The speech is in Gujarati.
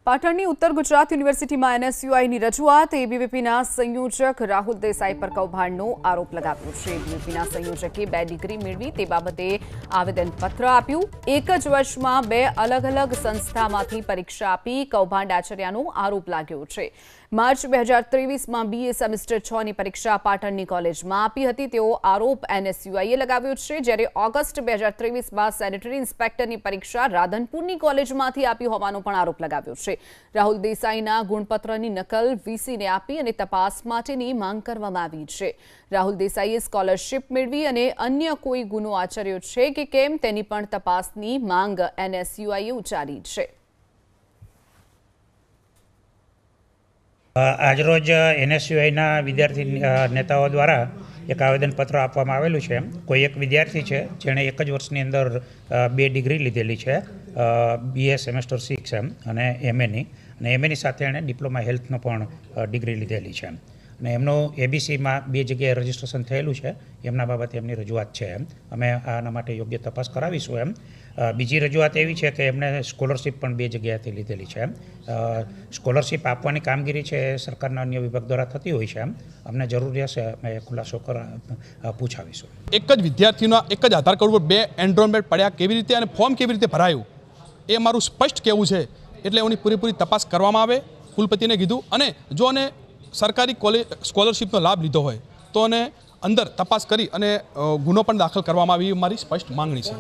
પાટણની ઉત્તર ગુજરાત યુનિવર્સિટીમાં એનએસયુઆઈની રજૂઆત એબીવીપીના સંયોજક રાહુલ દેસાઈ પર કૌભાંડનો આરોપ લગાવ્યો છે। એબીવીપીના સંયોજકે 2 ડિગ્રી મેળવી તે બાબતે આવેદનપત્ર આપ્યું। એક જ વર્ષમાં 2 અલગ અલગ સંસ્થામાંથી પરીક્ષા આપી કૌભાંડ આચર્યાનો આરોપ લાગ્યો છે। માર્ચ 2023માં બીએ સેમેસ્ટર 6 ની પરીક્ષા પાટણની કોલેજમાં આપી હતી તેવો આરોપ એનએસયુઆઈએ લગાવ્યો છે, જ્યારે ઓગસ્ટ 2023માં સેનેટરી ઇન્સ્પેક્ટરની પરીક્ષા રાધનપુરની કોલેજમાંથી આપી હોવાનો પણ આરોપ લગાવ્યો છે। રાહુલ દેસાઈના ગુણપત્રની નકલ વીસીને આપી અને તપાસ માટેની માંગ કરવામાં આવી છે। રાહુલ દેસાઈએ સ્કોલરશિપ મેળવી અને અન્ય કોઈ ગુનો આચર્યો છે કે કેમ તેની પણ તપાસની માંગ એનએસયુઆઈએ ઉચ્ચારી છે। આજરોજ એનએસયુઆઈના વિદ્યાર્થી નેતાઓ દ્વારા એક આવેદનપત્ર આપવામાં આવેલું છે। કોઈ એક વિદ્યાર્થી છે જેણે એક જ વર્ષની અંદર 2 ડિગ્રી લીધેલી છે, બીએ સેમેસ્ટર 6 અને એમએની, અને એમએની સાથે એણે ડિપ્લોમા હેલ્થનો પણ ડિગ્રી લીધેલી છે, અને એમનું એબીસીમાં 2 જગ્યાએ રજિસ્ટ્રેશન થયેલું છે। એમના બાબતે એમની રજૂઆત છે। અમે આના માટે યોગ્ય તપાસ કરાવીશું। બીજી રજૂઆત એવી છે કે એમણે સ્કોલરશિપ પણ 2 જગ્યાએથી લીધેલી છે। સ્કોલરશિપ આપવાની કામગીરી છે એ સરકારના અન્ય વિભાગ દ્વારા થતી હોય છે। અમને જરૂર રહેશે અમે ખુલાસો પૂછાવીશું। એક જ વિદ્યાર્થીના એક જ આધાર કાર્ડ પર 2 એનરોલમેન્ટ પડ્યા કેવી રીતે અને ફોર્મ કેવી રીતે ભરાયું એ મારું સ્પષ્ટ કહેવું છે। એટલે એની પૂરેપૂરી તપાસ કરવામાં આવે, કુલપતિને કીધું, અને જો અને સરકારી સ્કોલરશિપનો લાભ લીધો હોય તો અને અંદર તપાસ કરી અને ગુનો પણ દાખલ કરવામાં આવે એ મારી સ્પષ્ટ માંગણી છે।